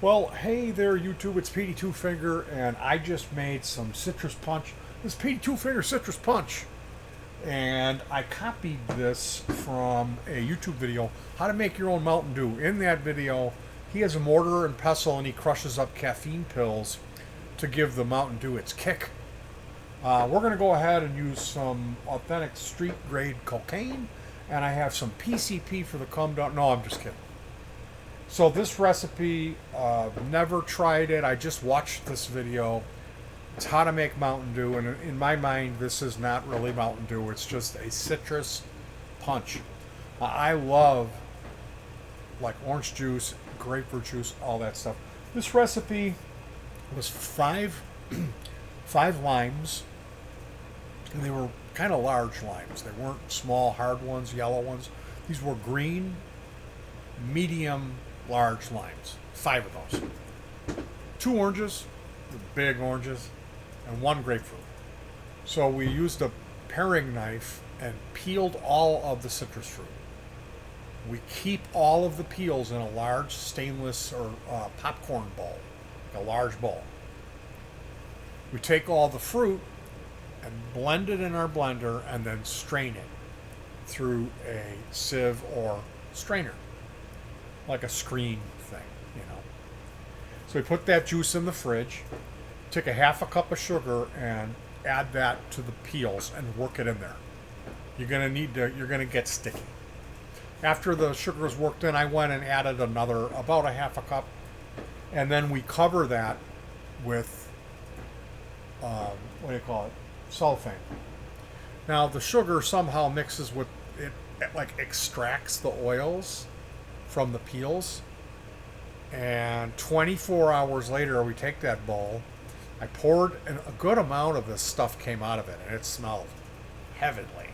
Well, hey there, YouTube. It's Petey Two Finger, and I just made some citrus punch. This Petey Two Finger citrus punch, and I copied this from a YouTube video, how to make your own Mountain Dew. In that video, he has a mortar and pestle, and he crushes up caffeine pills to give the Mountain Dew its kick. We're going to go ahead and use some authentic street grade cocaine, and I have some PCP for the come down. No, I'm just kidding. So this recipe, never tried it. I just watched this video. It's how to make Mountain Dew, and in my mind, this is not really Mountain Dew. It's just a citrus punch. I love like orange juice, grapefruit juice, all that stuff. This recipe was five limes, and they were kind of large limes. They weren't small, hard ones, yellow ones. These were green, medium large limes, five of those. Two oranges, the big oranges, and one grapefruit. So we used a paring knife and peeled all of the citrus fruit. We keep all of the peels in a large stainless or popcorn bowl, like a large bowl. We take all the fruit and blend it in our blender and then strain it through a sieve or strainer, like a screen thing, you know. So we put that juice in the fridge, take a half a cup of sugar and add that to the peels and work it in there. You're gonna get sticky. After the sugar is worked in, I went and added another, about a half a cup, and then we cover that with, what do you call it? Cellophane. Now the sugar somehow mixes with it, like extracts the oils from the peels, and 24 hours later we take that bowl. I poured, and a good amount of this stuff came out of it, and it smelled heavenly.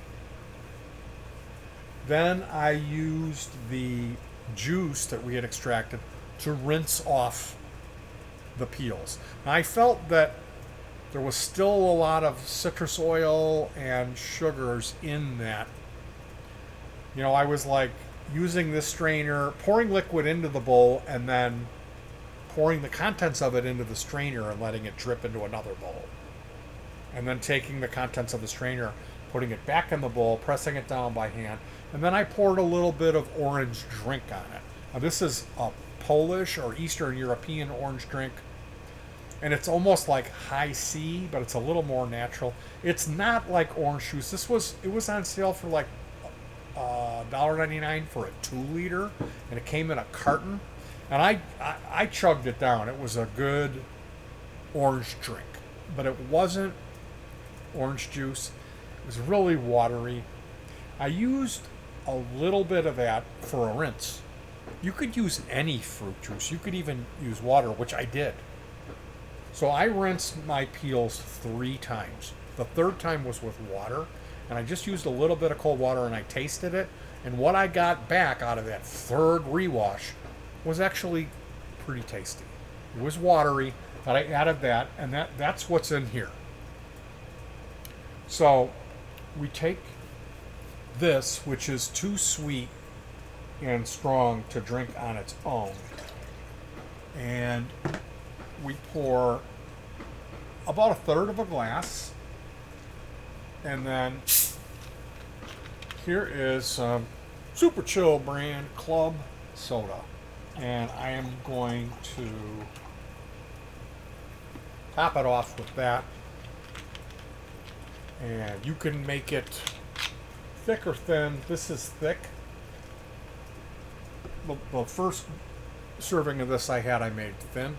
Then I used the juice that we had extracted to rinse off the peels. Now, I felt that there was still a lot of citrus oil and sugars in that. You know, I was like using this strainer, pouring liquid into the bowl, and then pouring the contents of it into the strainer and letting it drip into another bowl. And then taking the contents of the strainer, putting it back in the bowl, pressing it down by hand, and then I poured a little bit of orange drink on it. Now, this is a Polish or Eastern European orange drink, and it's almost like high C, but it's a little more natural. It's not like orange juice. It was on sale for like $1.99 for a 2-liter, and it came in a carton. And I chugged it down. It was a good orange drink, but it wasn't orange juice. It was really watery. I used a little bit of that for a rinse. You could use any fruit juice. You could even use water, which I did. So I rinsed my peels 3 times. The third time was with water, and I just used a little bit of cold water and I tasted it. And what I got back out of that third rewash was actually pretty tasty. It was watery, but I added that, and that's what's in here. So we take this, which is too sweet and strong to drink on its own, and we pour about a third of a glass, and then here is some Super Chill brand club soda, and I am going to top it off with that. And you can make it thick or thin. This is thick. The first serving of this I made thin.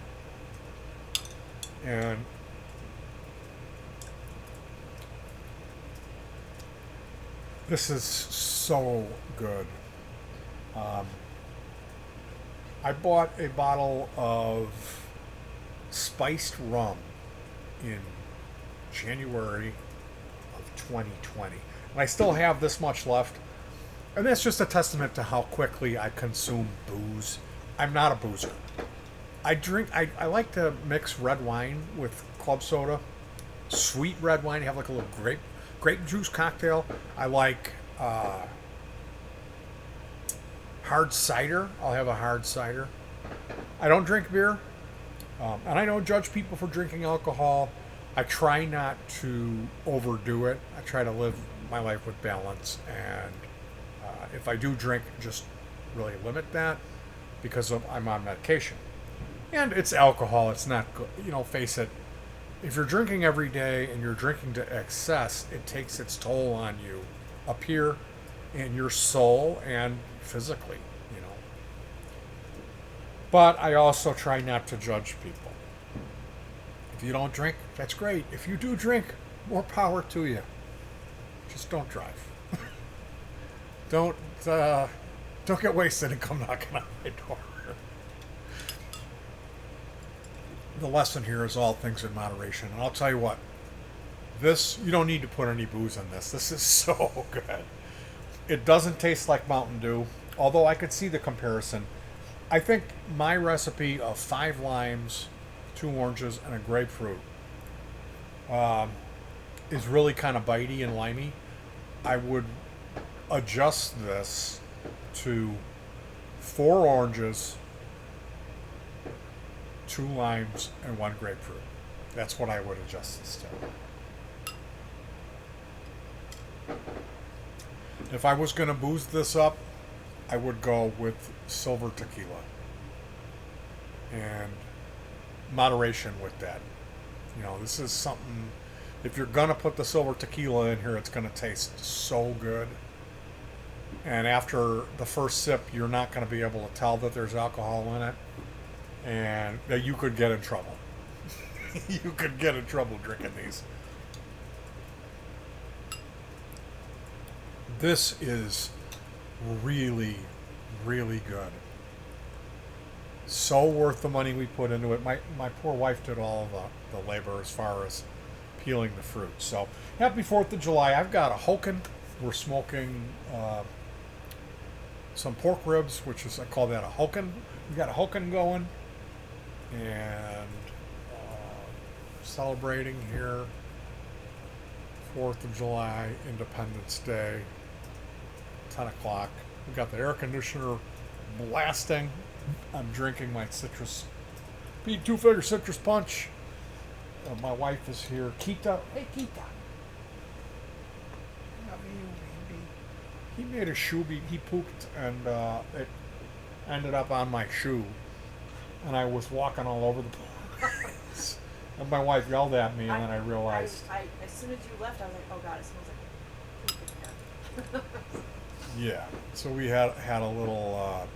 And this is so good. I bought a bottle of spiced rum in January of 2020. And I still have this much left. And that's just a testament to how quickly I consume booze. I'm not a boozer. I like to mix red wine with club soda. Sweet red wine, have like a little grape juice cocktail. I like hard cider. I'll have a hard cider. I don't drink beer, and I don't judge people for drinking alcohol. I try not to overdo it. I try to live my life with balance, and if I do drink, just really limit that because I'm on medication. And it's alcohol. It's not good. Face it. If you're drinking every day and you're drinking to excess, it takes its toll on you up here in your soul and physically. But I also try not to judge people. If you don't drink, that's great. If you do drink, more power to you. Just don't drive. don't don't get wasted and come knocking on my door. The lesson here is all things in moderation. And I'll tell you what, you don't need to put any booze in this. This is so good. It doesn't taste like Mountain Dew, although I could see the comparison. I think my recipe of 5 limes, 2 oranges, and a grapefruit is really kind of bitey and limey. I would adjust this to 4 oranges, 2 limes, and 1 grapefruit. That's what I would adjust this to. If I was going to booze this up, I would go with silver tequila. And moderation with that. This is something, if you're going to put the silver tequila in here, it's going to taste so good. And after the first sip, you're not going to be able to tell that there's alcohol in it. And that you could get in trouble. You could get in trouble drinking these. This is really, really good. So worth the money we put into it. My poor wife did all the labor as far as peeling the fruit. So, happy 4th of July. I've got a hoken. We're smoking some pork ribs, which is, I call that a hoken. We got a hoken going. And celebrating here. 4th of July, Independence Day. 10 o'clock. We got the air conditioner blasting. I'm drinking my citrus, two-figure citrus punch. My wife is here. Kita. Hey, Kita. Love you, baby. He made a shoe. He pooped, and it ended up on my shoe. And I was walking all over the place. And my wife yelled at me, and then I realized. As soon as you left, I was like, oh, God, it smells like poop in here. Yeah. So we had a little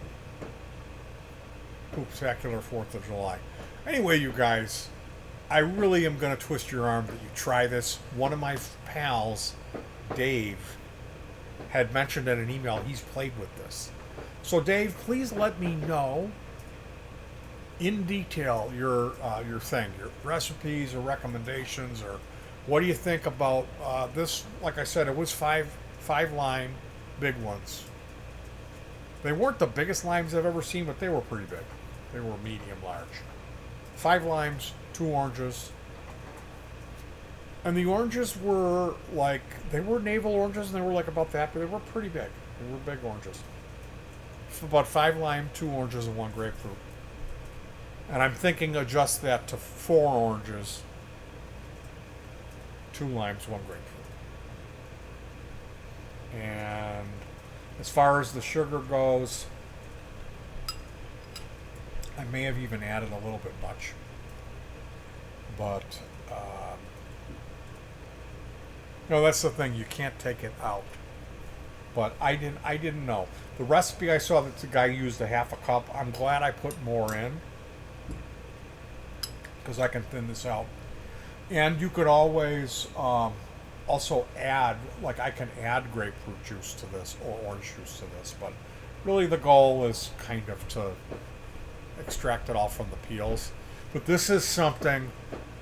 poop-tacular 4th of July. Anyway, you guys, I really am going to twist your arm that you try this. One of my pals, Dave, had mentioned in an email he's played with this. So, Dave, please let me know in detail your thing, your recipes or recommendations, or what do you think about this? Like I said, it was five lime, big ones. They weren't the biggest limes I've ever seen, but they were pretty big. They were medium large. 5 limes, 2 oranges. And the oranges were they were navel oranges, and they were about that, but they were pretty big. They were big oranges. About 5 lime, 2 oranges, and 1 grapefruit. And I'm thinking adjust that to 4 oranges, 2 limes, 1 grapefruit. And as far as the sugar goes, I may have even added a little bit much. But, that's the thing. You can't take it out. But I didn't know. The recipe I saw that the guy used a half a cup. I'm glad I put more in, because I can thin this out. And you could always also add, I can add grapefruit juice to this or orange juice to this. But really the goal is kind of to extract it all from the peels. But this is something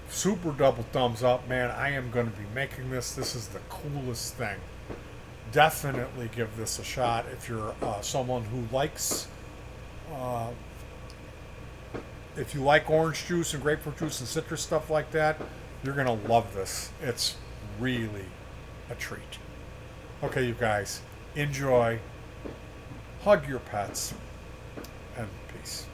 super double thumbs up, man. I am going to be making this. This is the coolest thing. Definitely give this a shot if you're someone who likes if you like orange juice and grapefruit juice and citrus stuff like that. You're going to love this. It's really a treat. Okay, you guys, enjoy, hug your pets, and peace.